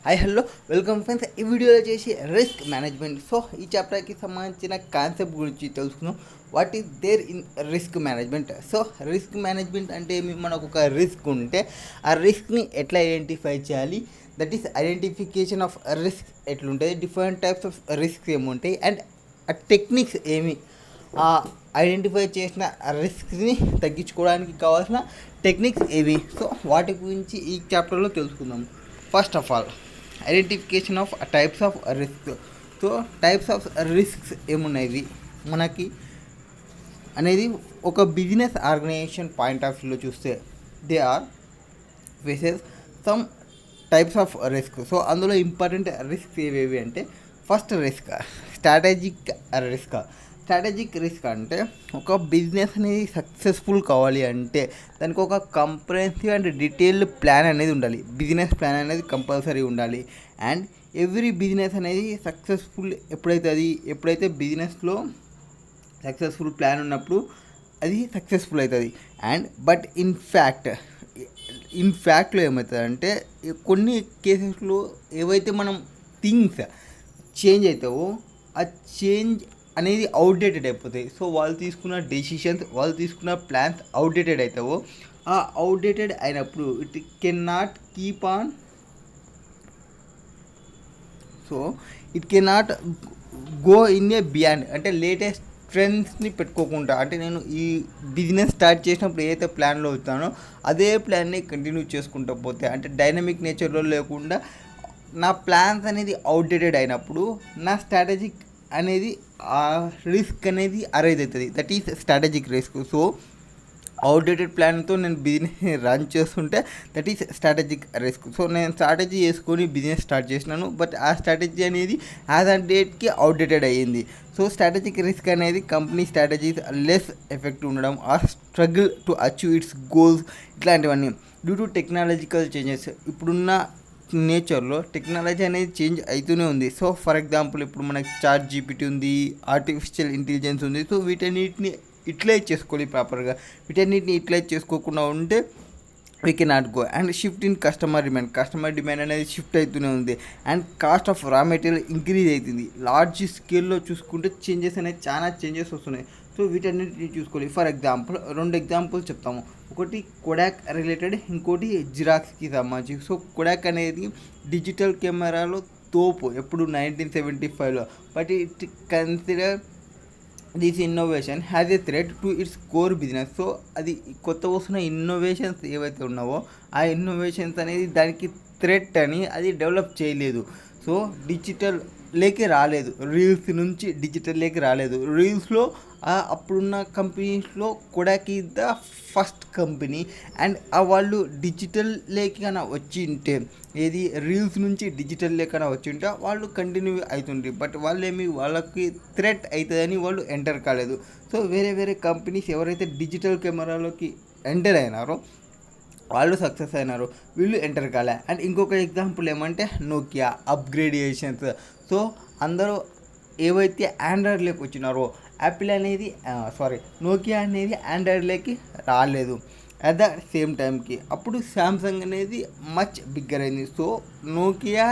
Hello welcome friends. ఈ వీడియోలో వచ్చేసి రిస్క్ మేనేజ్మెంట్. సో ఈ చాప్టర్కి సంబంధించిన కాన్సెప్ట్ గురించి తెలుసుకుందాం. What is there in risk management. So risk management అంటే మనకు ఒక రిస్క్ ఉంటే ఆ రిస్క్ని ఎట్లా ఐడెంటిఫై చేయాలి, that is identification of risk ఎట్లుంటుంది, డిఫరెంట్ టైప్స్ ఆఫ్ రిస్క్ ఏముంటాయి అండ్ ఆ టెక్నిక్స్ ఏమి, ఐడెంటిఫై చేసిన రిస్క్ని తగ్గించుకోవడానికి కావాల్సిన టెక్నిక్స్ ఏవి. సో వాటి గురించి ఈ చాప్టర్లో తెలుసుకుందాం. First of all identification of types of risk. So types of risks ఏమున్నాయి మనకి అనేది ఒక బిజినెస్ ఆర్గనైజేషన్ పాయింట్ ఆఫ్ వ్యూలో చూస్తే they are faces some types of risk. So అందులో ఇంపార్టెంట్ రిస్క్ ఏవేవి అంటే first risk strategic risk. Strategic risk అంటే ఒక బిజినెస్ అనేది సక్సెస్ఫుల్ కావాలి అంటే దానికి ఒక కంప్రహెన్సివ్ అండ్ డీటెయిల్డ్ ప్లాన్ అనేది ఉండాలి. బిజినెస్ ప్లాన్ అనేది కంపల్సరీ ఉండాలి. అండ్ ఎవ్రీ బిజినెస్ అనేది సక్సెస్ఫుల్ ఎప్పుడైతే బిజినెస్లో సక్సెస్ఫుల్ ప్లాన్ ఉన్నప్పుడు అది సక్సెస్ఫుల్ అవుతుంది. అండ్ బట్ ఇన్ ఫ్యాక్ట్లో ఏమవుతుందంటే కొన్ని కేసెస్లో ఏవైతే మనం థింగ్స్ చేంజ్ అవుతావో ఆ చేంజ్ అనేది అవుట్డేటెడ్ అయిపోతాయి. సో వాళ్ళు తీసుకున్న డెసిషన్స్, వాళ్ళు తీసుకున్న ప్లాన్స్ అవుట్డేటెడ్ అవుతావో ఆ అవుట్డేటెడ్ అయినప్పుడు it can not keep on. So it can not go in a beyond, అంటే లేటెస్ట్ ట్రెండ్స్ని పెట్టుకోకుండా, అంటే నేను ఈ బిజినెస్ స్టార్ట్ చేసినప్పుడు ఏదైతే ప్లాన్లో వచ్చానో అదే ప్లాన్ని కంటిన్యూ చేసుకుంటూ పోతే, అంటే డైనమిక్ నేచర్లో లేకుండా నా ప్లాన్స్ అనేది అవుట్డేటెడ్ అయినప్పుడు నా స్ట్రాటజిక్ అనేది ఆ రిస్క్ అనేది అరైజ్ అవుతుంది. That is strategic risk. So outdated ప్లాన్తో నేను బిజినెస్ రన్ చేస్తుంటే that is strategic risk. So నేను స్ట్రాటజీ చేసుకొని బిజినెస్ స్టార్ట్ చేసినాను, బట్ ఆ స్ట్రాటజీ అనేది యాజ్ ఆన్ డేట్కి అవుట్డేటెడ్ అయ్యింది. సో స్ట్రాటజిక్ రిస్క్ అనేది కంపెనీ స్ట్రాటజీస్ లెస్ ఎఫెక్టివ్ ఉండడం, ఆ struggle to achieve it's goals, ఇట్లాంటివన్నీ డ్యూ టు టెక్నాలజికల్ చేంజెస్. ఇప్పుడున్న నేచర్లో టెక్నాలజీ అనేది చేంజ్ అవుతూనే ఉంది. సో ఫర్ ఎగ్జాంపుల్ ఇప్పుడు మనకి చాట్ జీపీటీ ఉంది, ఆర్టిఫిషియల్ ఇంటెలిజెన్స్ ఉంది. సో వీటన్నిటిని యూటిలైజ్ చేసుకోవాలి ప్రాపర్గా. వీటన్నిటిని యూటిలైజ్ చేసుకోకుండా ఉంటే we can not go. And shift in customer demand అనేది షిఫ్ట్ అవుతూనే ఉంది. And cost of raw material increase అవుతుంది. లార్జ్ స్కేల్లో చూసుకుంటే చేంజెస్ అనేది చాలా చేంజెస్ వస్తున్నాయి. సో వీటన్నిటిని చూసుకోవాలి. ఫర్ ఎగ్జాంపుల్ 2 ఎగ్జాంపుల్స్ చెప్తాము. ఒకటి కొడాక్ రిలేటెడ్, ఇంకోటి జిరాక్స్కి సంబంధించి. సో కొడాక్ అనేది డిజిటల్ కెమెరాలో తోపు ఎప్పుడు 1975లో. But it consider this innovation has a threat to its core business. So అది కొత్త వస్తున్న ఇన్నోవేషన్స్ ఏవైతే ఉన్నావో ఆ ఇన్నోవేషన్స్ అనేది దానికి థ్రెట్ అని అది డెవలప్ చేయలేదు. సో డిజిటల్ లేకి రాలేదు, రీల్స్ నుంచి డిజిటల్ లేకి రాలేదు. రీల్స్లో అప్పుడున్న కంపెనీస్లో Kodak is the first company. And వాళ్ళు డిజిటల్ లేకైనా వచ్చి ఉంటే, ఏది రీల్స్ నుంచి డిజిటల్ లేకైనా వచ్చి ఉంటే వాళ్ళు కంటిన్యూ అవుతుంటారు. బట్ వాళ్ళకి థ్రెట్ అవుతుందని వాళ్ళు ఎంటర్ కాలేదు. సో వేరే కంపెనీస్ ఎవరైతే డిజిటల్ కెమెరాలోకి ఎంటర్ అయినారో వాళ్ళు సక్సెస్ అయినారు, వీళ్ళు ఎంటర్ కాలే. అండ్ ఇంకొక ఎగ్జాంపుల్ ఏమంటే నోకియా అప్గ్రేడియేషన్స్. సో అందరూ ఏవైతే ఆండ్రాయిడ్లోకి వచ్చినారో యాపిల్ అనేది నోకియా అనేది ఆండ్రాయిడ్లోకి రాలేదు అట్ ద సేమ్ టైంకి. అప్పుడు శాంసంగ్ అనేది మచ్ బిగ్గర్ అయింది. సో నోకియా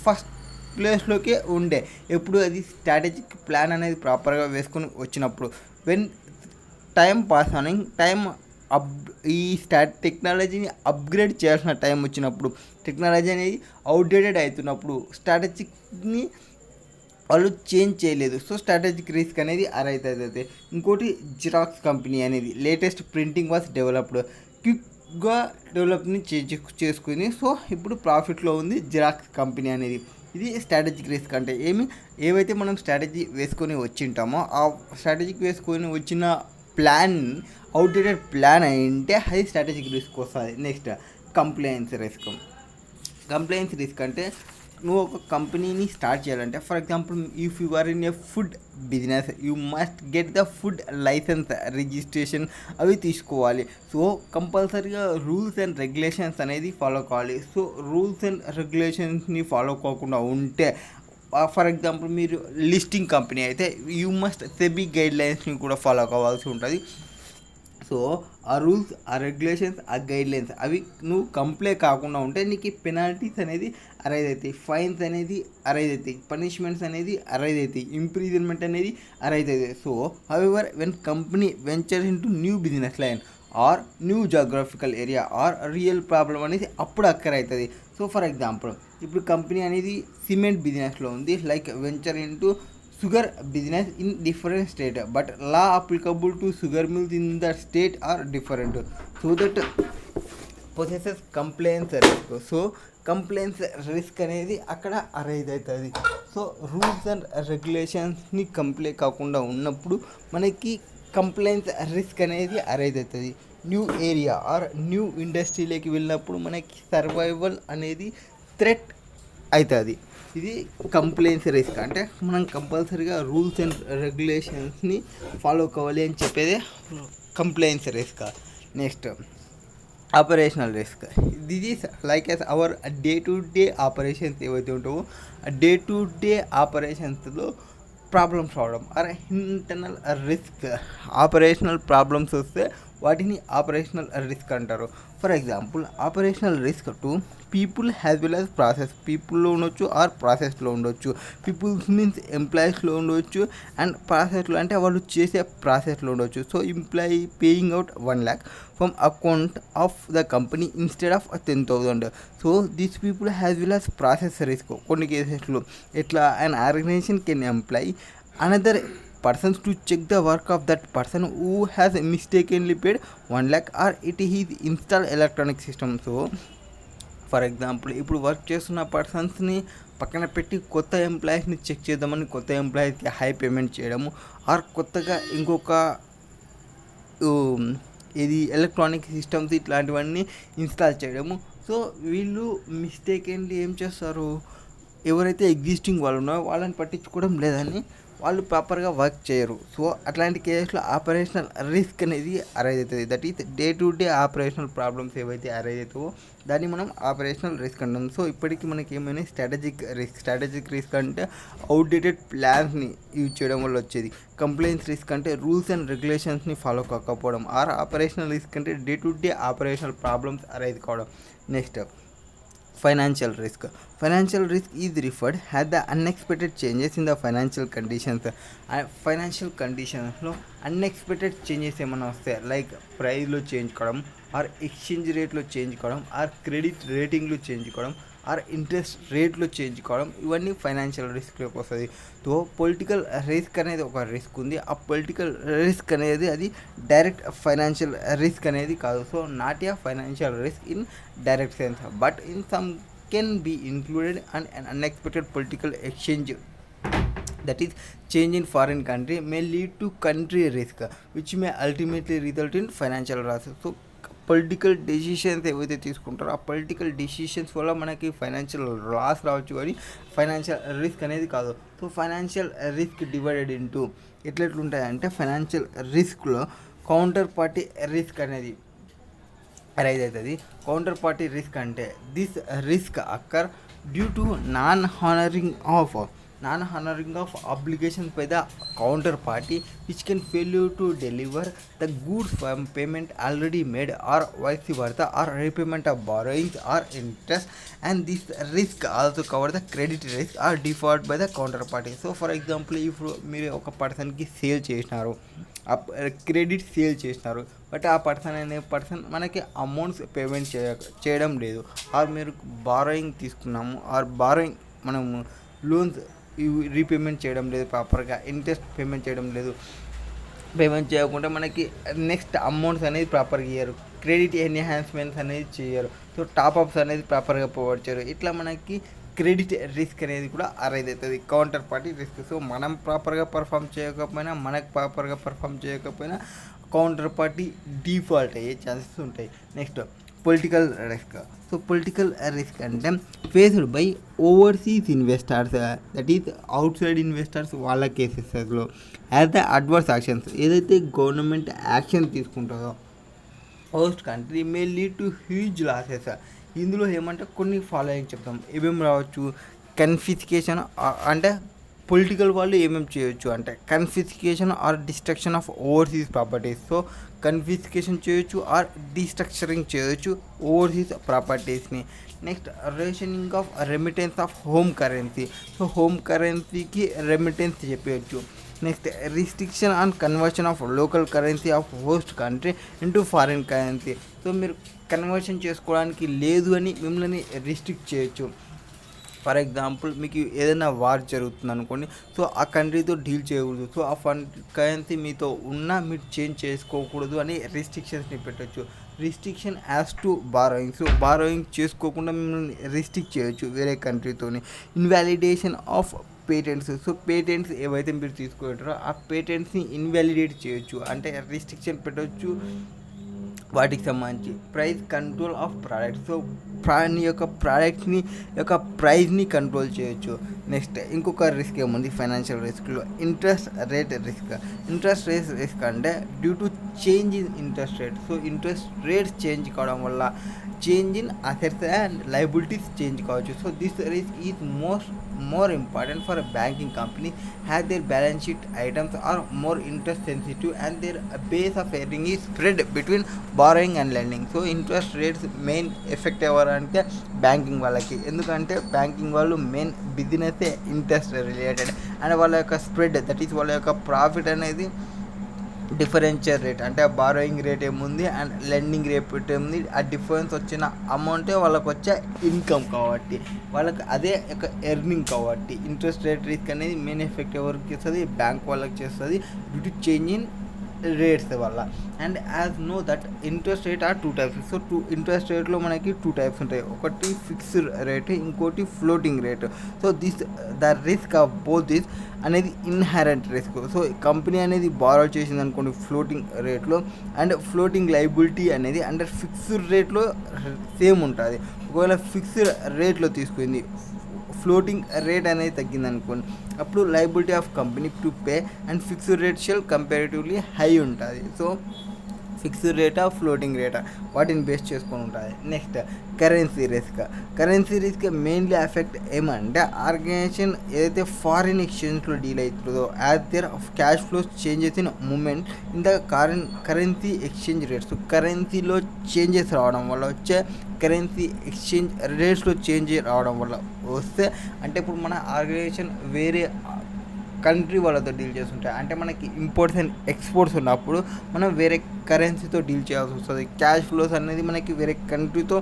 ఫస్ట్ ప్లేస్లోకే ఉండే ఎప్పుడు అది స్ట్రాటజిక్ ప్లాన్ అనేది ప్రాపర్గా వేసుకొని వచ్చినప్పుడు. వెన్ టైం పాస్ అని ఈ టెక్నాలజీని అప్గ్రేడ్ చేయాల్సిన టైం వచ్చినప్పుడు, టెక్నాలజీ అనేది అవుట్డేటెడ్ అవుతున్నప్పుడు స్ట్రాటజిక్ని వాళ్ళు చేంజ్ చేయలేదు. సో స్ట్రాటజిక్ రిస్క్ అనేది అరైజ్ అవుతుంది. ఇంకోటి జిరాక్స్ కంపెనీ అనేది లేటెస్ట్ ప్రింటింగ్ వాస్ డెవలప్డ్, క్విక్గా డెవలప్ని చేసుకుని. సో ఇప్పుడు ప్రాఫిట్లో ఉంది జిరాక్స్ కంపెనీ అనేది. ఇది స్ట్రాటజిక్ రిస్క్ అంటే ఏవైతే మనం స్ట్రాటజీ వేసుకొని వచ్చింటామో ఆ స్ట్రాటజిక్ వేసుకొని వచ్చిన ప్లాన్ అవుట్డేటెడ్ ప్లాన్ అయింటే అది స్ట్రాటజిక్ రిస్క్ వస్తుంది. నెక్స్ట్ కంప్లైన్స్ రిస్క్ అంటే నువ్వు ఒక కంపెనీని స్టార్ట్ చేయాలంటే, for example if you are in a food business you must get the food licence registration అవి తీసుకోవాలి. సో కంపల్సరీగా రూల్స్ అండ్ రెగ్యులేషన్స్ అనేది ఫాలో కావాలి. సో రూల్స్ అండ్ రెగ్యులేషన్స్ని ఫాలో కాకుండా ఉంటే, ఫర్ ఎగ్జాంపుల్ మీరు లిస్టింగ్ కంపెనీ అయితే యూ మస్ట్ సెబీ గైడ్ లైన్స్ని కూడా ఫాలో కావాల్సి ఉంటుంది. సో ఆ రూల్స్, ఆ రెగ్యులేషన్స్, ఆ గైడ్లైన్స్ అవి నువ్వు కంప్లై కాకుండా ఉంటే నీకు పెనాల్టీస్ అనేది అరైజ్ అవుతాయి, ఫైన్స్ అనేది అరైజ్ అవుతాయి, పనిష్మెంట్స్ అనేది అరైజ్ అవుతాయి, ఇంప్రిజన్మెంట్ అనేది అరైజ్ అవుతాయి. So however when company venture into new business line or new geographical area or real problem అనేది అప్పుడు అక్కర్ అవుతుంది. సో ఫర్ ఎగ్జాంపుల్ ఇప్పుడు కంపెనీ అనేది సిమెంట్ బిజినెస్లో ఉంది, like venture into sugar business in different state, but law applicable to sugar mills in that state are different, so that possesses compliance risk. So compliance risk అనేది అక్కడ arise అవుతుంది. So rules and రెగ్యులేషన్స్ని comply కాకుండా ఉన్నప్పుడు మనకి compliance risk అనేది arise అవుతుంది. New area or new ఇండస్ట్రీలోకి వెళ్ళినప్పుడు మనకి సర్వైవల్ అనేది థ్రెట్ అవుతుంది. ఇది కంప్లైన్స్ రిస్క్. అంటే మనం కంపల్సరీగా రూల్స్ అండ్ రెగ్యులేషన్స్ని ఫాలో కావాలి అని చెప్పేదే compliance risk. Next operational risk. This is like as our day to day operations ఏవైతే ఉంటావో ఆ డే టు డే ఆపరేషన్స్లో ప్రాబ్లమ్స్ రావడం or internal risk. Operational problems వస్తే వాటిని ఆపరేషనల్ రిస్క్ అంటారు. For example operational risk to people has well as process. పీపుల్లో ఉండొచ్చు ఆర్ ప్రాసెస్లో ఉండొచ్చు. పీపుల్స్ మీన్స్ ఎంప్లాయీస్లో ఉండొచ్చు అండ్ ప్రాసెస్లో అంటే వాళ్ళు చేసే ప్రాసెస్లో ఉండొచ్చు. So employee paying out 1 lakh from account of the company instead of 10,000. So this people has well as process risk. కొన్ని కేసెస్లో ఎట్లా and organization can employ another persons to check the work of that person who has mistakenly paid 1 lakh or it is installed electronic system. So for example ఇప్పుడు work చేస్తున్న పర్సన్స్ని పక్కన పెట్టి కొత్త ఎంప్లాయీస్ని check చేద్దామని కొత్త ఎంప్లాయీస్కి హై పేమెంట్ చేయడము ఆర్ కొత్తగా ఇంకొక ఇది ఎలక్ట్రానిక్ సిస్టమ్స్ ఇట్లాంటివన్నీ ఇన్స్టాల్ చేయడము. సో వీళ్ళు మిస్టేకెన్లీ ఏం చేస్తారు, ఎవరైతే ఎగ్జిస్టింగ్ వాళ్ళు ఉన్నారో వాళ్ళని పట్టించుకోవడం లేదని వాళ్ళు ప్రాపర్గా వర్క్ చేయరు. సో అట్లాంటి కేసెస్లో ఆపరేషనల్ రిస్క్ అనేది అరైజ్ అవుతుంది. That is day to day operational problems ఏవైతే అరైజ్ అవుతావో దాన్ని మనం ఆపరేషనల్ రిస్క్ అంటాం. సో ఇప్పటికీ మనకి ఏమైనా స్ట్రాటజిక్ రిస్క్ అంటే అవుట్డేటెడ్ ప్లాన్స్ని యూజ్ చేయడం వల్ల వచ్చేది. కంప్లైన్స్ రిస్క్ అంటే రూల్స్ అండ్ రెగ్యులేషన్స్ని ఫాలో కాకపోవడం. ఆర్ ఆపరేషనల్ రిస్క్ అంటే day to day operational problems arise కావడం. Next financial risk. Financial risk is referred had the unexpected changes in the financial conditions. Financial కండిషన్స్లో unexpected changes ఏమైనా వస్తాయి, like ప్రైస్లో change కావడం or exchange రేట్లో change కావడం or credit రేటింగ్లో change కావడం are interest రేట్లో చేంజ్ కావడం, ఇవన్నీ ఫైనాన్షియల్ రిస్క్లోకి వస్తుంది. సో పొలిటికల్ రిస్క్ అనేది ఒక రిస్క్ ఉంది. ఆ పొలిటికల్ రిస్క్ అనేది అది డైరెక్ట్ ఫైనాన్షియల్ రిస్క్ అనేది కాదు. So not a financial risk in direct sense, but in some can be included and un unexpected political exchange, that is change in foreign country may lead to country risk which may ultimately result in financial loss. So political decisions ఏవైతే తీసుకుంటారో ఆ political decisions వల్ల మనకి financial loss రావచ్చు, కానీ financial risk అనేది కాదు. So financial risk divided into ఎట్లెట్లుంటాయంటే ఫైనాన్షియల్ రిస్క్లో కౌంటర్ పార్టీ రిస్క్ అనేది అరైజ్ అవుతుంది. కౌంటర్ పార్టీ రిస్క్ అంటే this risk occur due to non honoring of obligations by the counterparty which can fail to deliver the goods from payment already made or vice versa or repayment of borrowings or interest, and this risk also cover the credit risk or default by the counterparty. So for example, if మీరు ఒక పర్సన్కి sale చేసినారు, credit sale చేసినారు, but ఆ person మనకి amounts payment చేయడం లేదు, are మీరు బారోయింగ్ తీసుకున్నాము ఆర్ బారోయింగ్ మనము లోన్స్ రీపేమెంట్ చేయడం లేదు, ప్రాపర్గా ఇంట్రెస్ట్ పేమెంట్ చేయడం లేదు, పేమెంట్ చేయకుండా మనకి నెక్స్ట్ అమౌంట్స్ అనేది ప్రాపర్గా ఇయ్యరు, క్రెడిట్ ఎన్హాన్స్మెంట్స్ అనేది చేయరు, సో టాప్అప్స్ అనేది ప్రాపర్గా ప్రొవైడ్ చేయరు. ఇట్లా మనకి క్రెడిట్ రిస్క్ అనేది కూడా అరైజ్ అవుతుంది, కౌంటర్ పార్టీ రిస్క్. సో మనం ప్రాపర్గా పర్ఫామ్ చేయకపోయినా, మనకు ప్రాపర్గా పర్ఫామ్ చేయకపోయినా కౌంటర్ పార్టీ డిఫాల్ట్ అయ్యే ఛాన్సెస్ ఉంటాయి. Next political risk. So political risk అంటే faced by overseas investors, that is outside investors వాళ్ళ కేసెస్లో యాజ్ ద అడ్వర్స్ యాక్షన్స్, ఏదైతే గవర్నమెంట్ యాక్షన్ తీసుకుంటుందో host country may lead to huge losses. ఇందులో ఏమంటే కొన్ని ఫాలోయింగ్ చెప్తాం, ఏమేమి రావచ్చు, కన్ఫిస్కేషన్ అంటే పొలిటికల్ వాళ్ళు ఏమేమి చేయొచ్చు అంటే confiscation or destruction of overseas properties. So confiscation చేయొచ్చు ఆర్ డిస్ట్రక్చరింగ్ చేయొచ్చు ఓవర్సీస్ ప్రాపర్టీస్ని. Next rationing of remittance of home currency. So home కరెన్సీకి రెమిటెన్స్ చెప్పవచ్చు. Next restriction on conversion of local currency of host country into foreign currency. So మీరు conversion చేసుకోవడానికి లేదు అని మిమ్మల్ని రిస్ట్రిక్ట్ చేయొచ్చు. ఫర్ ఎగ్జాంపుల్ మీకు ఏదైనా వార్ జరుగుతుంది అనుకోండి, సో ఆ కంట్రీతో డీల్ చేయకూడదు, సో ఆ కరెన్సీ మీతో ఉన్నా మీరు చేంజ్ చేసుకోకూడదు అని రిస్ట్రిక్షన్స్ని పెట్టచ్చు. Restriction as to borrowing. So borrowing చేసుకోకుండా మిమ్మల్ని రిస్ట్రిక్ట్ చేయొచ్చు వేరే కంట్రీతోని. Invalidation of patents. So patents ఏవైతే మీరు తీసుకుంటారో ఆ పేటెంట్స్ని ఇన్వాలిడేట్ చేయొచ్చు, అంటే రిస్ట్రిక్షన్ పెట్టవచ్చు వాటికి సంబంధించి. Price control of product. So యొక్క ప్రోడక్ట్ని యొక్క ప్రైస్ని కంట్రోల్ చేయొచ్చు. నెక్స్ట్ ఇంకొక రిస్క్ ఏముంది ఫైనాన్షియల్ రిస్క్లో, interest rate risk. Interest rate risk అంటే due to change in interest rate. So interest rates change కావడం వల్ల change in assets and liabilities change కావచ్చు. So this risk is more important for a banking company as their balance sheet items are more interest sensitive and their base of earning is spread between borrowing and lending. So interest rates main effect ఎవరంటే banking వాళ్ళకి, ఎందుకంటే banking వాళ్ళు main business interest related and వాళ్ళ యొక్క spread, that is వాళ్ళ యొక్క profit అనేది differential rate, అంటే బారోయింగ్ రేట్ ఏముంది అండ్ లెండింగ్ రేట్ ఏముంది, ఆ డిఫరెన్స్ వచ్చిన అమౌంటే వాళ్ళకి వచ్చే ఇన్కమ్ కాబట్టి వాళ్ళకి అదే ఒక ఎర్నింగ్ కాబట్టి ఇంట్రెస్ట్ రేట్ రిస్క్ అనేది మెయిన్ ఎఫెక్ట్ ఎవరికి చేస్తుంది, బ్యాంక్ వాళ్ళకి చేస్తుంది due to change in rates వల్ల. And as know that interest rate are 2 types. So interest రేట్లో మనకి 2 types ఉంటాయి, ఒకటి ఫిక్స్డ్ రేట్, ఇంకోటి floating rate. So the risk of both this అనేది ఇన్హెరెంట్ రిస్క్. సో కంపెనీ అనేది బారో చేసింది అనుకోండి ఫ్లోటింగ్ రేట్లో, అండ్ ఫ్లోటింగ్ లయబిలిటీ అనేది అండర్ ఫిక్స్డ్ రేట్లో సేమ్ ఉంటుంది. ఒకవేళ ఫిక్స్డ్ రేట్లో తీసుకుంది, ఫ్లోటింగ్ రేట్ అనేది తగ్గింది అనుకోండి, అప్పుడు liability of company to pay and fixed rate shall comparatively high ఉంటుంది. సో ఫిక్స్డ్ రేటా ఫ్లోటింగ్ రేటా వాటిని బేస్ చేసుకొని ఉంటుంది. Next currency risk. Currency risk mainly effect ఏమంటే ఆర్గనైజేషన్ ఏదైతే ఫారిన్ ఎక్స్చేంజ్లో డీల్ అవుతుందో as their cash flows changes in moment in the currency exchange rates. కరెన్సీలో చేంజెస్ రావడం వల్ల వచ్చే కరెన్సీ ఎక్స్చేంజ్ రేట్స్లో చేంజ్ రావడం వల్ల వస్తే, అంటే ఇప్పుడు మన ఆర్గనైజేషన్ వేరే కంట్రీ వాళ్ళతో డీల్ చేస్తుంటాయి, అంటే మనకి ఇంపోర్ట్స్ అండ్ ఎక్స్పోర్ట్స్ ఉన్నప్పుడు మనం వేరే కరెన్సీతో డీల్ చేయాల్సి వస్తుంది. క్యాష్ ఫ్లోస్ అనేది మనకి వేరే కంట్రీతో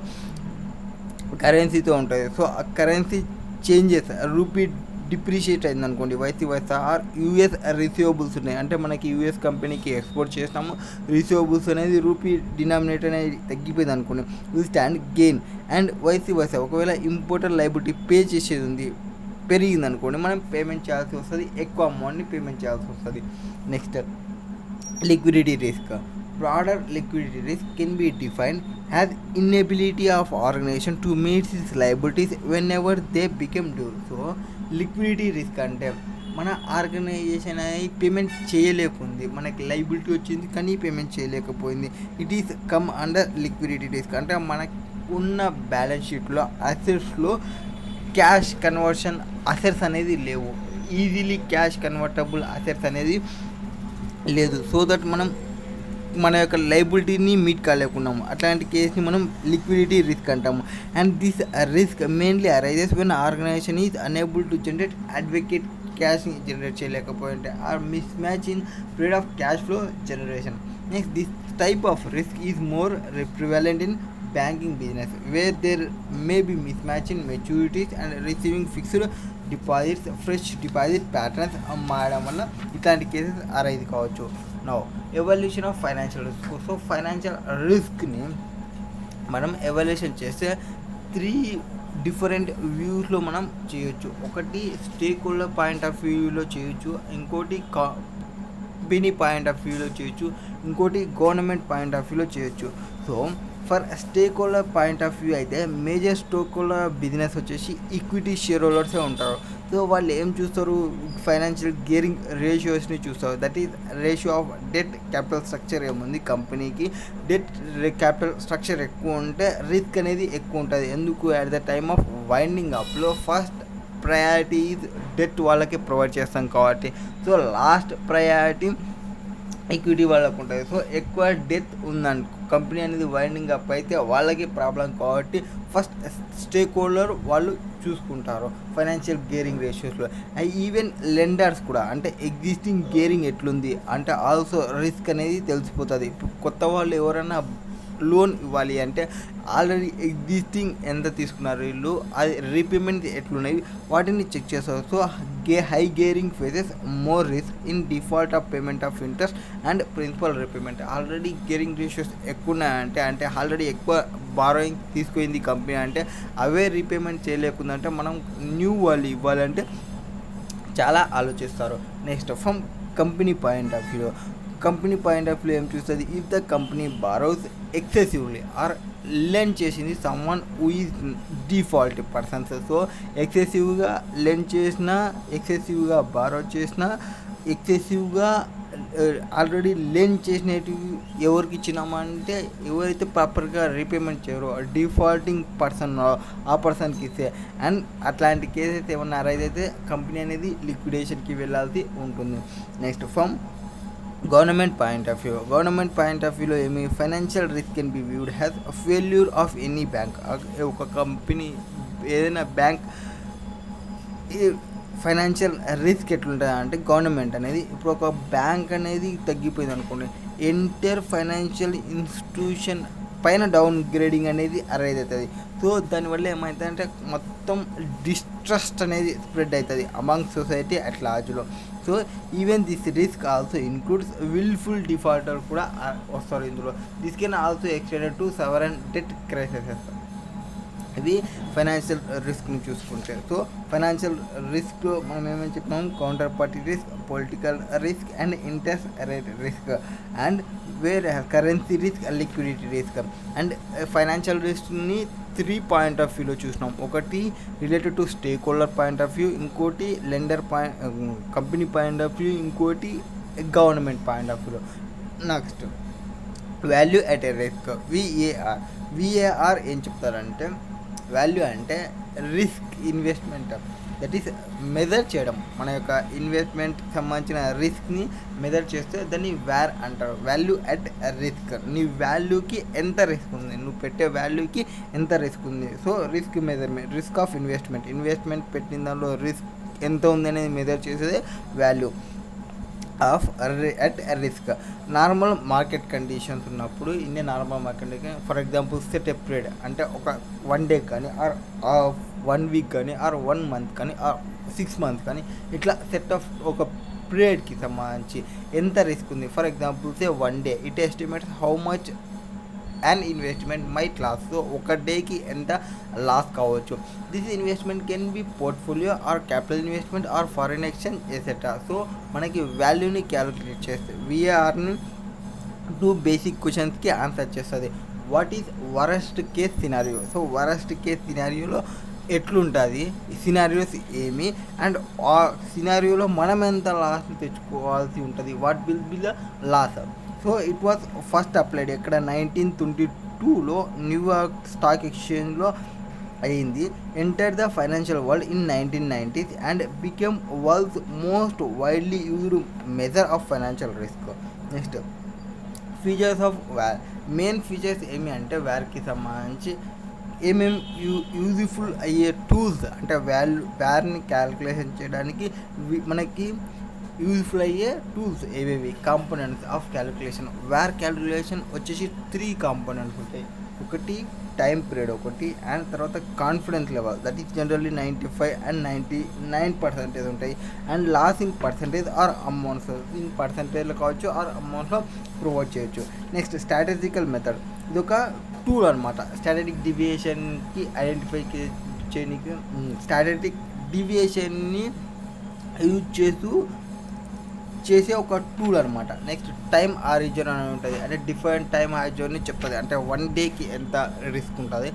కరెన్సీతో ఉంటుంది. సో ఆ కరెన్సీ చేంజెస్, రూపీ డిప్రిషియేట్ అయింది అనుకోండి, వైసా ఆర్ యూఎస్ రిసీవబుల్స్ ఉన్నాయి, అంటే మనకి యూఎస్ కంపెనీకి ఎక్స్పోర్ట్ చేసినాము, రిసీవబుల్స్ అనేది రూపీ డినామినేటర్ అనేది తగ్గిపోయింది అనుకోండి, విల్ స్టాండ్ గెయిన్. అండ్ వైసా ఒకవేళ ఇంపోర్టర్ లయబిలిటీ పే చేసేది ఉంది పెరిగింది అనుకోండి, మనం పేమెంట్ చేయాల్సి వస్తుంది, ఎక్కువ అమౌంట్ని పేమెంట్ చేయాల్సి వస్తుంది. Next liquidity risk. Broader liquidity risk can be defined as inability of organization to meet its liabilities whenever they become due. So liquidity risk అంటే మన ఆర్గనైజేషన్ అనేది పేమెంట్ చేయలేకుంది, మనకి లయబిలిటీ వచ్చింది కానీ పేమెంట్ చేయలేకపోయింది, it is come under liquidity risk. అంటే మనకు ఉన్న బ్యాలెన్స్ షీట్లో అసెట్స్లో క్యాష్ కన్వర్షన్ అసెట్స్ అనేది లేవు, ఈజీలీ క్యాష్ కన్వర్టబుల్ అసెట్స్ అనేది లేదు. సో దట్ మనం మన యొక్క లయబిలిటీని మీట్ కాలేకున్నాము, అట్లాంటి కేసుని మనం లిక్విడిటీ రిస్క్ అంటాము. And this risk mainly arises when organization is unable to generate advocate క్యాష్ని జనరేట్ చేయలేకపోయింటే or mismatch in period of cash flow generation. Next this type of risk is more prevalent in banking business where there may be mismatch in maturities and receiving fixed deposits, fresh deposit patterns మారడం వల్ల ఇట్లాంటి cases arise కావచ్చు. Now evaluation of financial risk. So financial రిస్క్ని మనం evaluation చేస్తే 3 different వ్యూస్లో మనం చేయొచ్చు. ఒకటి స్టేక్ హోల్డర్ పాయింట్ ఆఫ్ వ్యూలో చేయొచ్చు, ఇంకోటి కంపెనీ పాయింట్ ఆఫ్ వ్యూలో చేయొచ్చు, ఇంకోటి గవర్నమెంట్ పాయింట్ ఆఫ్ వ్యూలో చేయొచ్చు. So for stake holder point of view అయితే మేజర్ స్టేక్ హోల్డర్ బిజినెస్ వచ్చేసి ఈక్విటీ షేర్ హోల్డర్సే ఉంటారు. సో వాళ్ళు ఏం చూస్తారు, ఫైనాన్షియల్ గేరింగ్ రేషియోస్ని చూస్తారు, that is ratio of debt capital structure ఏముంది కంపెనీకి, డెట్ క్యాపిటల్ స్ట్రక్చర్ ఎక్కువ ఉంటే రిస్క్ అనేది ఎక్కువ ఉంటుంది. ఎందుకు, at the time of winding అప్లో ఫస్ట్ ప్రయారిటీ ఈజ్ డెట్ వాళ్ళకి ప్రొవైడ్ చేస్తాం కాబట్టి. సో లాస్ట్ ప్రయారిటీ ఈక్విటీ వాళ్ళకు ఉంటుంది. సో ఎక్కువ డెత్ ఉందనుకో కంపెనీ అనేది వైండింగ్ అప్ అయితే వాళ్ళకి ప్రాబ్లం కాబట్టి ఫస్ట్ స్టేక్ హోల్డర్ వాళ్ళు చూసుకుంటారు ఫైనాన్షియల్ గేరింగ్ రేషియోస్లో. ఈవెన్ లెండర్స్ కూడా అంటే ఎగ్జిస్టింగ్ గేరింగ్ ఎట్లుంది అంటే ఆల్సో రిస్క్ అనేది తెలిసిపోతుంది. ఇప్పుడు కొత్త వాళ్ళు ఎవరైనా లోన్ ఇవ్వాలి అంటే ఆల్రెడీ ఎగ్జిస్టింగ్ ఎంత తీసుకున్నారు వీళ్ళు, అది రీపేమెంట్ ఎట్లున్నాయి వాటిని చెక్ చేస్తారు. So high gearing faces more risk in default of payment of interest and principal repayment. Already gearing ratios ఎక్కువ ఉన్నాయంటే అంటే ఆల్రెడీ ఎక్కువ బారోయింగ్ తీసుకుంది కంపెనీ అంటే అవే రీపేమెంట్ చేయలేకుందంటే మనం న్యూ వాళ్ళు ఇవ్వాలంటే చాలా ఆలోచిస్తారు. Next from company point of view, company point of view ఏం చూస్తుంది, if the company borrows excessively or lend చేసింది someone who is default persons. So ఎక్సెసివ్గా లెండ్ చేసినా, ఎక్సెసివ్గా బారో చేసినా, ఎక్సెసివ్గా ఆల్రెడీ లెండ్ చేసినవి ఎవరికి ఇచ్చినామంటే ఎవరైతే ప్రాపర్గా రీపేమెంట్ చేయరో డిఫాల్టింగ్ పర్సన్ ఆ పర్సన్కి ఇస్తే అండ్ అట్లాంటి కేసెస్ ఏమన్నా అరైజ్ అయితే కంపెనీ అనేది లిక్విడేషన్కి వెళ్ళాల్సి ఉంటుంది. Next from government point of view, government point of వ్యూలో ఏమి financial risk can be viewed has failure of any bank. ఒక కంపెనీ ఏదైనా బ్యాంక్ ఫైనాన్షియల్ రిస్క్ ఎట్లుంటుంది అంటే గవర్నమెంట్ అనేది ఇప్పుడు ఒక బ్యాంక్ అనేది తగ్గిపోయింది అనుకోండి, ఎంటైర్ ఫైనాన్షియల్ ఇన్స్టిట్యూషన్ పైన డౌన్ గ్రేడింగ్ అనేది అరైజ్ అవుతుంది. సో దానివల్ల ఏమవుతుందంటే మొత్తం డిస్ట్రస్ట్ అనేది స్ప్రెడ్ అవుతుంది అమాంగ్ సొసైటీ అట్ లార్జ్లో. So even this risk also includes wilful defaulter కూడా వస్తారు ఇందులో. This can also extended to sovereign debt crises. ఇది ఫైనాన్షియల్ రిస్క్ని చూసుకుంటే. సో ఫైనాన్షియల్ రిస్క్లో మనం ఏమని చెప్పినాం, counter party risk, political risk and interest rate risk and where currency risk, liquidity risk. And financial రిస్క్ని 3 point of వ్యూలో చూసినాం. ఒకటి related to stakeholder point of view, ఇంకోటి lender company point of view, ఇంకోటి government point of వ్యూలో. Next value at a risk, VAR ఏం చెప్తారంటే value అంటే risk investment, that is measure చేయడం. మన యొక్క ఇన్వెస్ట్మెంట్కి సంబంధించిన రిస్క్ని మెజర్ చేస్తే దాన్ని వ్యార్ అంటారు. వాల్యూ అట్ రిస్క్, నీ వాల్యూకి ఎంత రిస్క్ ఉంది, నువ్వు పెట్టే వాల్యూకి ఎంత రిస్క్ ఉంది. So risk measurement, risk of investment పెట్టిన దానిలో రిస్క్ ఎంత ఉంది అనేది మెజర్ చేసేదే value of at risk. Normal market conditions ఉన్నప్పుడు Indian normal market for example set a period అంటే ఒక 1 డే కానీ ఆర్ 1 వీక్ కానీ ఆర్ 1 మంత్ కానీ ఆర్ 6 మంత్స్ కానీ ఇట్లా సెట్ ఆఫ్ ఒక పీరియడ్కి సంబంధించి ఎంత రిస్క్ ఉంది. For example say 1 day it estimates how much and investment might loss. So ఒక డేకి ఎంత లాస్ కావచ్చు. This investment can be portfolio or capital investment or foreign exchange etcetera. So మనకి వాల్యూని క్యాలిక్యులేట్ చేస్తే విఆర్ని 2 బేసిక్ క్వశ్చన్స్కి ఆన్సర్ చేస్తుంది. What is worst case scenario. So worst case సినారియోలో ఎట్లుంటుంది, సినారియోస్ ఏమి అండ్ ఆ సినారియోలో మనం ఎంత లాస్ని తెచ్చుకోవాల్సి ఉంటుంది, what will be the loss. So it was first applied ఎక్కడ 1922లో న్యూయార్క్ స్టాక్ ఎక్స్చేంజ్లో అయింది. Enter the financial world in 1990s and became world's most widely used measure of financial risk. Next features of VaR. Main features ఏమి అంటే వ్యార్కి సంబంధించి ఏమేమి useful అయ్యే tools అంటే వ్యార్ని క్యాలిక్యులేషన్ చేయడానికి మనకి యూజ్ఫుల్ అయ్యే టూల్స్ ఏవేవి, components of calculation. VaR calculation వచ్చేసి 3 కాంపోనెంట్స్ ఉంటాయి. ఒకటి టైం పీరియడ్ ఒకటి అండ్ తర్వాత confidence level that is generally 95 and 99% ఉంటాయి. And loss in percentage or amounts, in పర్సంటేజ్లో కావచ్చు ఆర్ అమౌంట్స్లో ప్రొవైడ్ చేయొచ్చు. నెక్స్ట్ స్ట్రాటజికల్ మెథడ్, ఇది ఒక టూల్ అనమాట. స్ట్రాటజిక్ డివియేషన్కి ఐడెంటిఫై చేయడానికి స్ట్రాటజిక్ డివియేషన్ని యూజ్ చేసే ఒక టూల్ అనమాట. నెక్స్ట్ టైం ఆరిజిన్ అని ఉంటుంది, అంటే డిఫరెంట్ టైం ఆరిజిన్ని చెప్తుంది. అంటే 1 డేకి ఎంత రిస్క్ ఉంటుంది,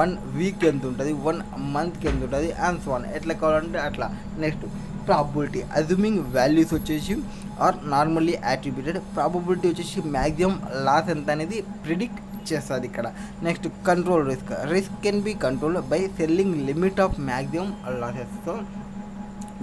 1 వీక్ ఎంత ఉంటుంది, 1 మంత్కి ఎంత ఉంటుంది అండ్ సో ఆన్, ఎట్లా కావాలంటే అట్లా. నెక్స్ట్ ప్రాబబిలిటీ, అజ్యూమింగ్ వాల్యూస్ వచ్చేసి ఆర్ నార్మల్లీ అట్రిబ్యూటెడ్. ప్రాబబిలిటీ వచ్చేసి మ్యాక్సిమం లాస్ ఎంత అనేది ప్రిడిక్ట్ చేస్తుంది ఇక్కడ. Next control risk can be control by selling limit of maximum losses. So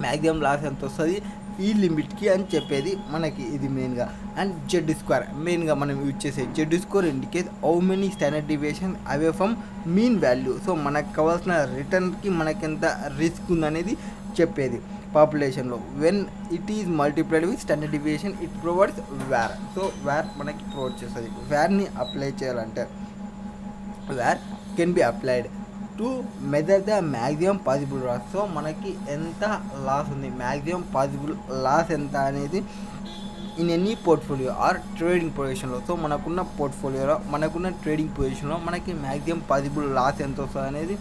maximum loss ఎంత వస్తుంది ఈ లిమిట్కి అని చెప్పేది మనకి ఇది మెయిన్గా. అండ్ జెడ్ స్కోర్ మెయిన్గా మనం యూజ్ చేసే Z score indicate how many standard deviation away from mean value. So మనకు కావాల్సిన రిటర్న్కి మనకెంత రిస్క్ ఉందనేది చెప్పేది పాపులేషన్లో. When it is multiplied with standard deviation it provides VaR. So VaR మనకి ప్రొవైడ్ చేస్తుంది. వ్యార్ని అప్లై చేయాలంటే VaR can be applied to measure the maximum possible loss. So మనకి ఎంత లాస్ ఉంది, మ్యాక్సిమం పాసిబుల్ లాస్ ఎంత అనేది in any portfolio or trading పొజిషన్లో. సో మనకున్న పోర్ట్ఫోలియోలో మనకున్న ట్రేడింగ్ పొజిషన్లో మనకి మ్యాక్సిమం పాసిబుల్ లాస్ ఎంత వస్తుంది అనేది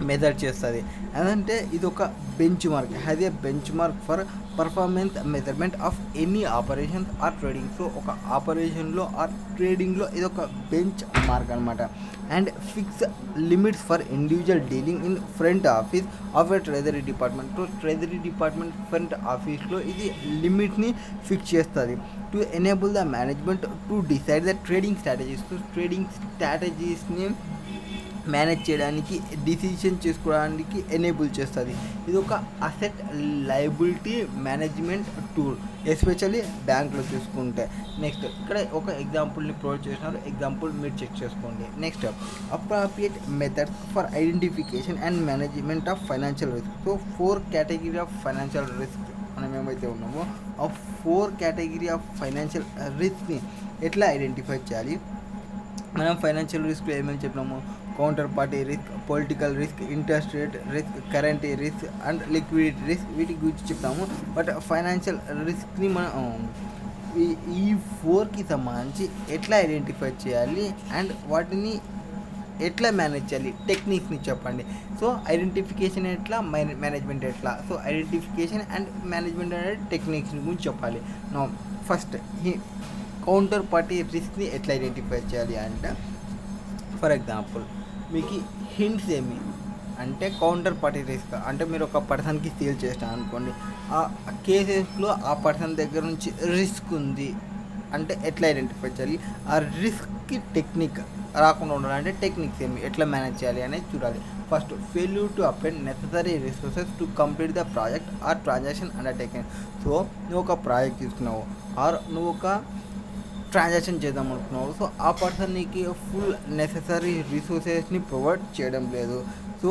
మెజర్ చేస్తుంది. అదంటే ఇది ఒక benchmark, has a benchmark for performance measurement of any operations or trading. So ఒక ఆపరేషన్లో ఆర్ ట్రేడింగ్లో ఇది ఒక బెంచ్ మార్క్ అనమాట. And fix limits for individual dealing in front office of a treasury department. So treasury department front ఆఫీస్లో ఇది లిమిట్ని ఫిక్స్ చేస్తుంది to enable the management to decide the trading strategies. So trading స్ట్రాటజీస్ని manage చేయడానికి, decision చేసుకోవడానికి enable చేస్తుంది. ఇది ఒక asset liability management tool, especially బ్యాంక్లో చూసుకుంటే. నెక్స్ట్ ఇక్కడ ఒక ఎగ్జాంపుల్ని ప్రొవైడ్ చేసినారు, ఎగ్జాంపుల్ మీరు చెక్ చేసుకోండి. Next appropriate methods for identification and management of financial risk. So 4 category of financial risk మనం ఏమైతే ఉన్నామో ఆ 4 కేటగిరీ ఆఫ్ ఫైనాన్షియల్ రిస్క్ని ఎట్లా ఐడెంటిఫై చేయాలి. మనం ఫైనాన్షియల్ రిస్క్లో ఏమేమి చెప్పినాము, counter party risk, political risk, interest rate risk, currency risk and liquidity risk, వీటి గురించి చెప్తాము. బట్ ఫైనాన్షియల్ రిస్క్ని మనం ఈ 4కి సంబంధించి ఎట్లా ఐడెంటిఫై చేయాలి అండ్ వాటిని ఎట్లా మేనేజ్ చేయాలి, టెక్నిక్స్ని చెప్పండి. సో ఐడెంటిఫికేషన్ ఎట్లా, మేనేజ్మెంట్ ఎట్లా. సో ఐడెంటిఫికేషన్ అండ్ మేనేజ్మెంట్ అనేది టెక్నిక్స్ గురించి చెప్పాలి. నో ఫస్ట్ ఈ కౌంటర్ పార్టీ రిస్క్ని ఎట్లా ఐడెంటిఫై చేయాలి అంటే, ఫర్ ఎగ్జాంపుల్ మీకు హింట్స్ ఏమి అంటే కౌంటర్ పార్టీ రిస్క్ అంటే మీరు ఒక పర్సన్కి సేల్ చేసినా అనుకోండి, ఆ కేసెస్లో ఆ పర్సన్ దగ్గర నుంచి రిస్క్ ఉంది అంటే ఎట్లా ఐడెంటిఫై చేయాలి, ఆ రిస్క్కి టెక్నిక్ రాకుండా ఉండాలంటే టెక్నిక్స్ ఏమి, ఎట్లా మేనేజ్ చేయాలి అనేది చూడాలి. First failure to apply necessary resources to complete the project or transaction undertaking. So నువ్వు ఒక ప్రాజెక్ట్ తీసుకున్నావు ఆర్ నువ్వు ఒక ట్రాన్సాక్షన్ చేద్దాం అనుకున్నావు. సో ఆ పర్సన్ నీకు ఫుల్ నెసెసరీ రిసోర్సెస్ని ప్రొవైడ్ చేయడం లేదు. సో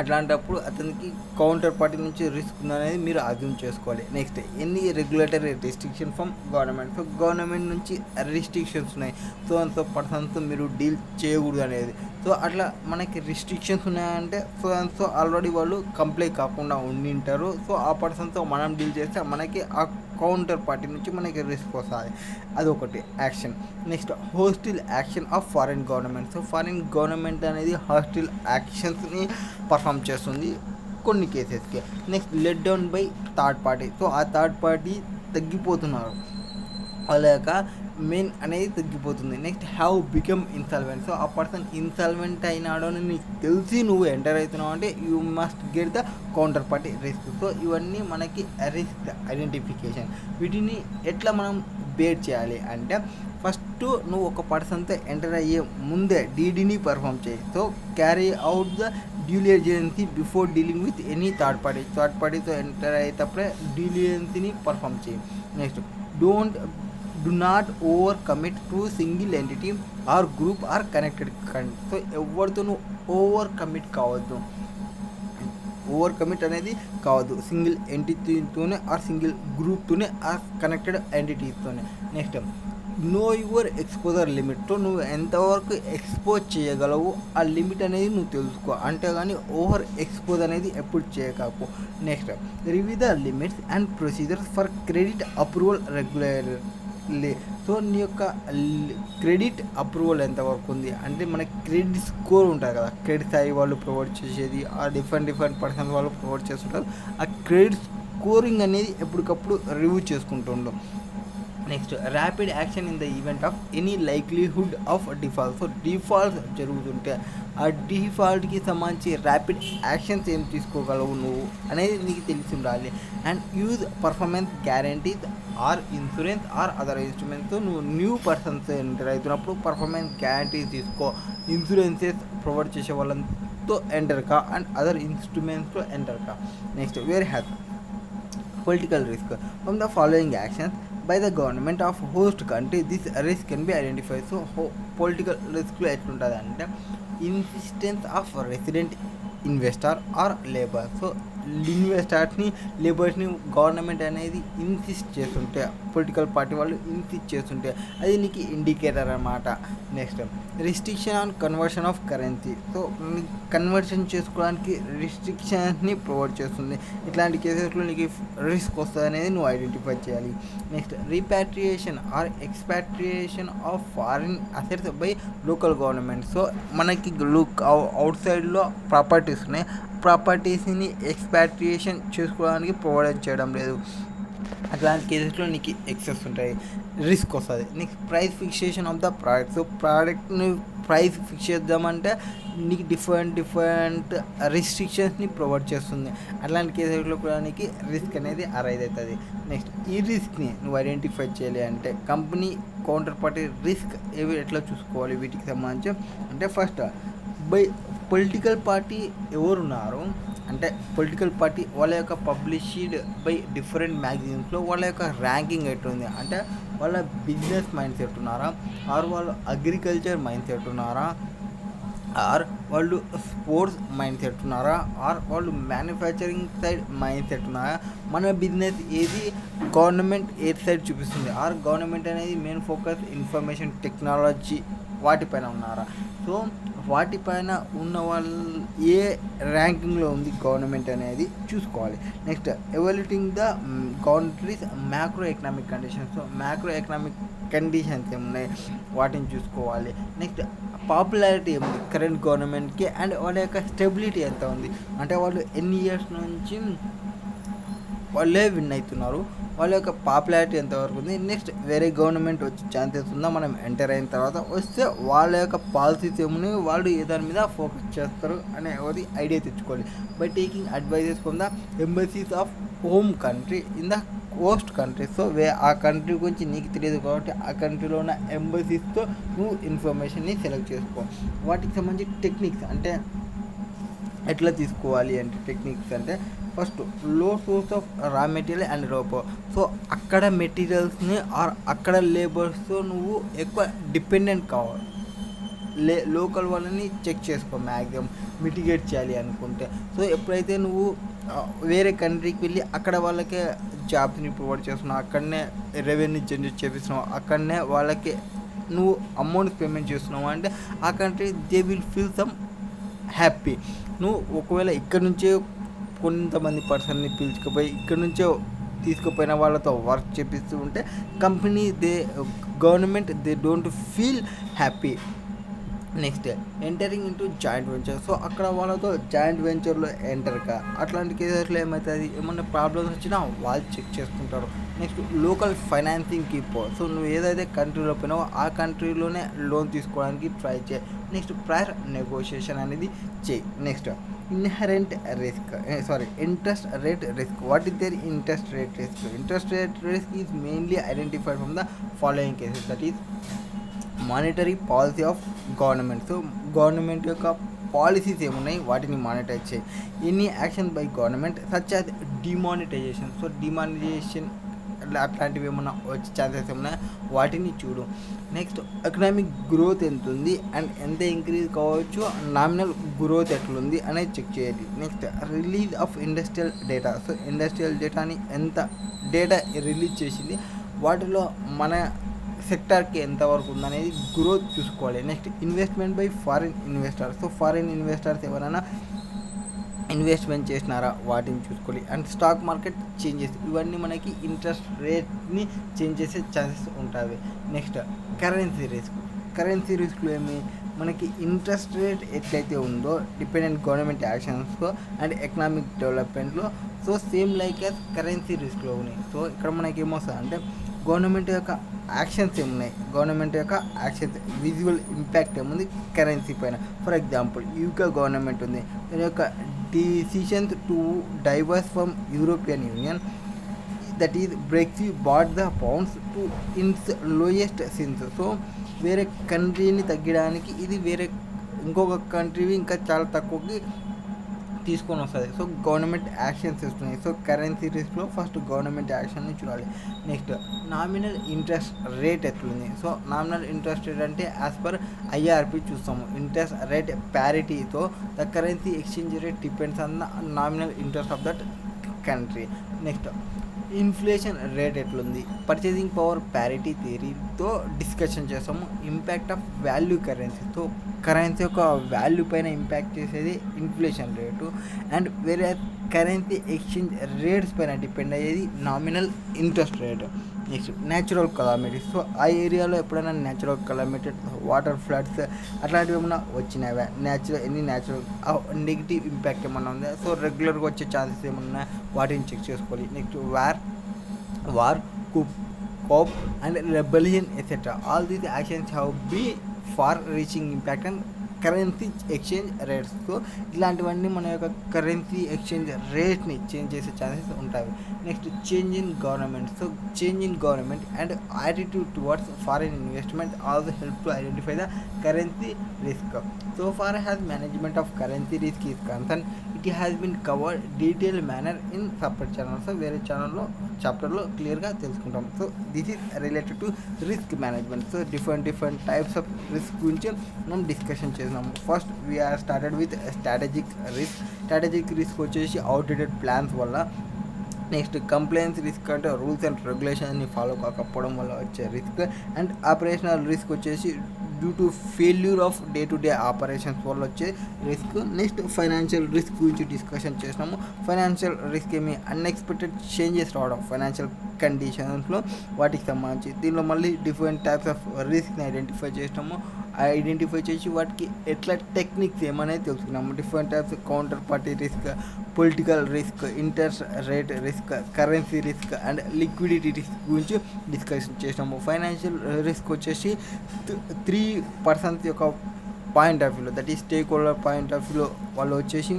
అట్లాంటప్పుడు అతనికి కౌంటర్ పార్టీ నుంచి రిస్క్ ఉందనేది మీరు అర్థం చేసుకోవాలి. నెక్స్ట్ ఎన్ని regulatory restriction from government. So government నుంచి రిస్ట్రిక్షన్స్ ఉన్నాయి, సో అంత పర్సన్తో మీరు డీల్ చేయకూడదు అనేది. సో అట్లా మనకి రిస్ట్రిక్షన్స్ ఉన్నాయంటే సో ఆల్రెడీ వాళ్ళు కంప్లై కాకుండా ఉండింటారు. సో ఆ పర్సన్తో మనం డీల్ చేస్తే మనకి ఆ కౌంటర్ పార్టీ నుంచి మనకి రిస్క్ వస్తుంది. అదొకటి action. Next hostile action of foreign government. So foreign government అనేది హాస్టిల్ యాక్షన్స్ని పర్ఫామ్ చేస్తుంది కొన్ని కేసెస్కి. Next let down by third party. So ఆ థర్డ్ పార్టీ తగ్గిపోతున్నారు, వాళ్ళ యొక్క మెయిన్ అనేది తగ్గిపోతుంది. Next have become insolvent. So ఆ పర్సన్ ఇన్సాల్వెంట్ అయినాడో అని నీకు తెలిసి నువ్వు ఎంటర్ అవుతున్నావు అంటే you must get the counter party risk. So ఇవన్నీ మనకి రిస్క్ ఐడెంటిఫికేషన్. వీటిని ఎట్లా మనం బేర్ చేయాలి అంటే, ఫస్ట్ నువ్వు ఒక పర్సన్తో ఎంటర్ అయ్యే ముందే డీడీని పర్ఫామ్ చేయి. So carry out the diligence before dealing with any third పార్టీతో ఎంటర్ అయ్యేటప్పుడే డ్యూలిజెన్సీని పర్ఫామ్ చేయి. Next do not over commit to single entity or group or connected. So ఎవరితో నువ్వు ఓవర్ కమిట్ అనేది కావద్దు, సింగిల్ ఎంటిటీతోనే ఆర్ సింగిల్ గ్రూప్తోనే ఆర్ కనెక్టెడ్ ఎంటిటీస్తోనే. Next know your exposure limit. So నువ్వు ఎంతవరకు ఎక్స్పోజ్ చేయగలవు ఆ లిమిట్ అనేది నువ్వు తెలుసుకో, అంతేగాని ఓవర్ ఎక్స్పోజ్ అనేది ఎప్పుడు చేయకపో. Next review the limits and procedures for credit approval regularly. So నీ యొక్క క్రెడిట్ అప్రూవల్ ఎంతవరకు ఉంది అంటే మనకి క్రెడిట్ స్కోర్ ఉంటుంది కదా, క్రెడిట్ స్థాయి వాళ్ళు ప్రొవైడ్ చేసేది, ఆ డిఫరెంట్ పర్సన్స్ వాళ్ళు ప్రొవైడ్ చేస్తుంటారు. ఆ క్రెడిట్ స్కోరింగ్ అనేది ఎప్పటికప్పుడు రివ్యూ చేసుకుంటుండవు. Next rapid action in the event of any likelihood of default. So defaults జరుగుతుంటే ఆ డిఫాల్ట్కి సంబంధించి ర్యాపిడ్ యాక్షన్స్ ఏం తీసుకోగలవు నువ్వు అనేది నీకు తెలిసి ఉండాలి. And use performance guarantees are insurance or other instruments. నువ్వు న్యూ పర్సన్స్ ఎంటర్ అవుతున్నప్పుడు పర్ఫార్మెన్స్ గ్యారంటీస్ తీసుకో, ఇన్సూరెన్సెస్ ప్రొవైడ్ చేసే వాళ్ళతో ఎంటర్ కా అండ్ అదర్ ఇన్స్ట్రుమెంట్స్తో ఎంటర్ కా. Next where has political risk from the following actions by the government of host country, this risk can be identified. So political రిస్క్లో ఎట్లుంటుంది అంటే insistence of resident investor or labour. So ఇన్వెస్టర్స్ని లేబర్స్ని government అనేది insist చేస్తుంటే, political party వాళ్ళు insist చేస్తుంటే అది నీకు ఇండికేటర్ అన్నమాట. Next restriction on conversion of currency. So conversion చేసుకోవడానికి రిస్ట్రిక్షన్స్ని ప్రొవైడ్ చేస్తుంది. ఇట్లాంటి కేసెస్లో నీకు రిస్క్ వస్తుంది అనేది నువ్వు ఐడెంటిఫై చేయాలి. Next repatriation or expatriation of foreign assets by local government. So మనకి అవుట్ సైడ్లో ప్రాపర్టీస్ ఉన్నాయి, ప్రాపర్టీస్ని ఎక్స్పాట్రియేషన్ చేసుకోవడానికి ప్రొవైడ్ చేయడం లేదు. అట్లాంటి కేసెస్లో నీకు ఎక్సెస్ ఉంటాయి, రిస్క్ వస్తుంది. Next price fixation of the product. So ప్రోడక్ట్ని ప్రైస్ ఫిక్స్ చేద్దామంటే నీకు డిఫరెంట్ రిస్ట్రిక్షన్స్ని ప్రొవైడ్ చేస్తుంది. అట్లాంటి కేసెస్లో కూడా నీకు రిస్క్ అనేది అరైజ్ అవుతుంది. నెక్స్ట్ ఈ రిస్క్ని నువ్వు ఐడెంటిఫై చేయాలి అంటే కంపెనీ కౌంటర్ పార్టీ రిస్క్ ఏవి ఎట్లా చూసుకోవాలి వీటికి సంబంధించి అంటే ఫస్ట్ బై పొలిటికల్ పార్టీ ఎవరున్నారు అంటే పొలిటికల్ పార్టీ వాళ్ళ యొక్క పబ్లిష్డ్ బై డిఫరెంట్ మ్యాగజైన్స్లో వాళ్ళ యొక్క ర్యాంకింగ్ ఎట్లుంది అంటే వాళ్ళ బిజినెస్ మైండ్ సెట్ ఉన్నారా, ఆర్ వాళ్ళు అగ్రికల్చర్ మైండ్ సెట్ ఉన్నారా, ఆర్ వాళ్ళు స్పోర్ట్స్ మైండ్ సెట్ ఉన్నారా, ఆర్ వాళ్ళు మ్యానుఫ్యాక్చరింగ్ సైడ్ మైండ్ సెట్ ఉన్నారా, మన బిజినెస్ ఏది గవర్నమెంట్ ఏ సైడ్ చూపిస్తుంది, ఆర్ గవర్నమెంట్ అనేది మెయిన్ ఫోకస్ ఇన్ఫర్మేషన్ టెక్నాలజీ వాటిపైన ఉన్నారా. సో వాటిపైన ఉన్న వాళ్ళు ఏ ర్యాంకింగ్లో ఉంది గవర్నమెంట్ అనేది చూసుకోవాలి. Next evaluating the countries macro economic conditions. So macro economic conditions ఏమున్నాయి వాటిని చూసుకోవాలి. నెక్స్ట్ పాపులారిటీ ఏముంది కరెంట్ గవర్నమెంట్కి అండ్ వాళ్ళ యొక్క స్టెబిలిటీ ఎంత ఉంది అంటే వాళ్ళు ఎన్ని ఇయర్స్ నుంచి వాళ్ళే విన్ అవుతున్నారు, వాళ్ళ యొక్క పాపులారిటీ ఎంతవరకు ఉంది. నెక్స్ట్ వేరే గవర్నమెంట్ వచ్చే ఛాన్సెస్ ఉందా మనం ఎంటర్ అయిన తర్వాత, వస్తే వాళ్ళ యొక్క పాలసీస్ ఏమున్నాయి, వాళ్ళు ఏ దాని మీద ఫోకస్ చేస్తారు అనే ఒకటి ఐడియా తెచ్చుకోవాలి. By taking advises from the embassies of home country in the host country. So ఆ కంట్రీ గురించి నీకు తెలియదు కాబట్టి ఆ కంట్రీలో ఉన్న ఎంబసీస్తో నువ్వు ఇన్ఫర్మేషన్ని సెలెక్ట్ చేసుకో. వాటికి సంబంధించి టెక్నిక్స్ అంటే ఎట్లా తీసుకోవాలి అంటే టెక్నిక్స్ అంటే ఫస్ట్ లో source of raw material and రోపో. సో అక్కడ మెటీరియల్స్ని ఆర్ అక్కడ లేబర్స్తో నువ్వు ఎక్కువ డిపెండెంట్ కావాలి. లోకల్ వాళ్ళని చెక్ చేసుకో మ్యాక్సిమం మిటిగేట్ చేయాలి అనుకుంటే. సో ఎప్పుడైతే నువ్వు వేరే కంట్రీకి వెళ్ళి అక్కడ వాళ్ళకే జాబ్స్ని ప్రొవైడ్ చేస్తున్నావు, అక్కడనే రెవెన్యూ జనరేట్ చేపిస్తున్నావు, అక్కడనే వాళ్ళకి నువ్వు అమౌంట్ పేమెంట్ చేస్తున్నావు అంటే ఆ country they will feel some happy. నువ్వు ఒకవేళ ఇక్కడ నుంచే కొంతమంది పర్సన్ని పిలుచుకుపోయి ఇక్కడ నుంచే తీసుకుపోయిన వాళ్ళతో వర్క్ చేపిస్తూ ఉంటే company government they don't feel happy. Next entering into joint venture. So అక్కడ వాళ్ళతో జాయింట్ వెంచర్లో ఎంటర్ కా. అట్లాంటి కేసెస్లో ఏమవుతుంది, ఏమన్నా ప్రాబ్లమ్స్ వచ్చినా వాళ్ళు చెక్ చేసుకుంటారు. నెక్స్ట్ లోకల్ ఫైనాన్సింగ్కి పో. సో నువ్వు ఏదైతే కంట్రీలో పోయినావో ఆ కంట్రీలోనే లోన్ తీసుకోవడానికి ట్రై చేయి. నెక్స్ట్ ప్రయర్ నెగోషియేషన్ అనేది చేయి. Next inherent risk interest rate risk. What is there interest rate risk? Interest rate risk is mainly identified from the following cases, that is monetary policy of government. So government యొక్క policies ఏమున్నాయి వాటిని monetize చేయి. Any action by government such as demonetization. So demonetization అట్లాంటివి ఏమన్నా వచ్చే chances ఏమన్నా వాటిని చూడు. నెక్స్ట్ ఎకనామిక్ గ్రోత్ ఎంత ఉంది అండ్ ఎంత ఇంక్రీజ్ కావచ్చు, నామినల్ గ్రోత్ ఎట్లుంది అనేది చెక్ చేయాలి. Next release of industrial data. So industrial డేటాని ఎంత డేటా రిలీజ్ చేసింది, వాటిలో మన సెక్టార్కి ఎంతవరకు ఉందనేది గ్రోత్ చూసుకోవాలి. Next investment by foreign investors. So foreign investors ఎవరైనా ఇన్వెస్ట్మెంట్ చేసినారా వాటిని చూసుకోవాలి. అండ్ స్టాక్ మార్కెట్ చేంజెస్, ఇవన్నీ మనకి ఇంట్రెస్ట్ రేట్ని చేంజ్ చేసే ఛాన్సెస్ ఉంటాయి. నెక్స్ట్ కరెన్సీ రిస్క్లో ఏమి మనకి ఇంట్రెస్ట్ రేట్ ఎట్లయితే ఉందో డిపెండెంట్ గవర్నమెంట్ యాక్షన్స్లో అండ్ ఎకనామిక్ డెవలప్మెంట్లో, so same like as currency రిస్క్లో ఉన్నాయి. సో ఇక్కడ మనకి ఏమొస్తుంది అంటే గవర్నమెంట్ యొక్క యాక్షన్స్ ఏమున్నాయి, గవర్నమెంట్ యొక్క యాక్షన్స్ విజువల్ ఇంపాక్ట్ ఏముంది కరెన్సీ పైన. ఫర్ ఎగ్జాంపుల్ యూకే గవర్నమెంట్ ఉంది, దాని యొక్క decisions to divorce from European Union, that is Brexit brought the pounds to its lowest since. So వేరే కంట్రీని తగ్గడానికి ఇది వేరే ఇంకొక కంట్రీ ఇంకా చాలా తక్కువకి తీసుకొని వస్తుంది. సో గవర్నమెంట్ యాక్షన్స్ ఇస్తున్నాయి. సో కరెన్సీ రిస్క్లో ఫస్ట్ గవర్నమెంట్ యాక్షన్ని చూడాలి. నెక్స్ట్ నామినల్ ఇంట్రెస్ట్ రేట్ ఎట్లుంది. సో నామినల్ ఇంట్రెస్ట్ రేట్ అంటే యాజ్ పర్ ఐఆర్పి చూస్తాము. ఇంట్రెస్ట్ రేట్ ప్యారిటీతో the currency exchange rate depends on the nominal interest of that country. Next inflation rate ఎట్లుంది, purchasing power parity థియరీతో discussion చేస్తాము. Impact of value currency, so currency యొక్క value పైన impact చేసేది inflation rate. And వేరే currency exchange rates పైన depend అయ్యేది nominal interest rate. Next natural calamities, so ఆ ఏరియాలో ఎప్పుడైనా న్యాచురల్ కలామిటీ, వాటర్ ఫ్లడ్స్ అట్లాంటివి ఏమైనా వచ్చినావా, ఎన్ని న్యాచురల్ నెగిటివ్ ఇంపాక్ట్ ఏమన్నా ఉందా, సో రెగ్యులర్గా వచ్చే ఛాన్సెస్ ఏమన్నా వాటిని చెక్ చేసుకోవాలి. Next war coup and rebellion etcetera, all these actions have be far reaching impact and currency exchange rates. So ఇలాంటివన్నీ మన యొక్క కరెన్సీ ఎక్స్చేంజ్ రేట్ని చేంజ్ చేసే ఛాన్సెస్ ఉంటాయి. Next change in government, so change in government and attitude towards foreign investment also help to identify the currency risk. So far has management of currency risk is concern, it has been covered detail manner in separate channel. So వేరే ఛానల్లో చాప్టర్లో క్లియర్గా తెలుసుకుంటాం. So this is related to risk management. So different types of risk గురించి మనం discussion చేసాము. First we are started with strategic risk వచ్చేసి outdated plans వల్ల. నెక్స్ట్ కంప్లైన్స్ రిస్క్ అంటే రూల్స్ అండ్ రెగ్యులేషన్ని ఫాలో కాకపోవడం వల్ల వచ్చే రిస్క్. అండ్ ఆపరేషనల్ రిస్క్ వచ్చేసి due to failure of day to day operations వల్ల వచ్చే రిస్క్. నెక్స్ట్ ఫైనాన్షియల్ రిస్క్ గురించి డిస్కషన్ చేసినాము. ఫైనాన్షియల్ రిస్క్ ఏమి అన్ఎక్స్పెక్టెడ్ చేంజెస్ రావడం ఫైనాన్షియల్ కండిషన్స్లో వాటికి సంబంధించి. దీనిలో మళ్ళీ డిఫరెంట్ టైప్స్ ఆఫ్ రిస్క్ని ఐడెంటిఫై చేసినాము. ఐడెంటిఫై చేసి వాటికి ఎట్లా టెక్నిక్స్ ఏమనేది తెలుసుకున్నాము. Different types counter party risk, political risk, interest rate risk, currency risk and liquidity risk గురించి డిస్కషన్ చేసినాము. ఫైనాన్షియల్ రిస్క్ వచ్చేసి 3 పర్సన్స్ యొక్క పాయింట్ ఆఫ్ వ్యూలో, దట్ ఈ స్టేక్ హోల్డర్ పాయింట్ ఆఫ్ వ్యూలో వాళ్ళు వచ్చేసి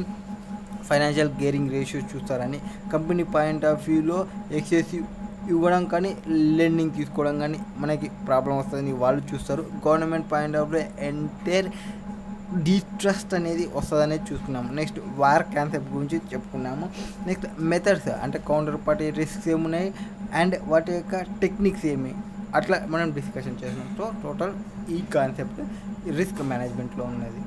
ఫైనాన్షియల్ గేరింగ్ రేషియోస్ చూస్తారని, కంపెనీ పాయింట్ ఆఫ్ వ్యూలో ఎక్సెసివ్ ఇవ్వడం కానీ లెండింగ్ తీసుకోవడం కానీ మనకి ప్రాబ్లం వస్తుందని వాళ్ళు చూస్తారు. Government point of view entire distrust అనేది వస్తుందనేది చూసుకున్నాము. నెక్స్ట్ వార్ కాన్సెప్ట్ గురించి చెప్పుకున్నాము. నెక్స్ట్ మెథడ్స్ అంటే కౌంటర్ పార్టీ రిస్క్స్ ఏమున్నాయి అండ్ వాటి యొక్క టెక్నిక్స్ ఏమి అట్లా మనం డిస్కషన్ చేసినాం. సో టోటల్ ఈ కాన్సెప్ట్ రిస్క్ మేనేజ్మెంట్లో ఉన్నది.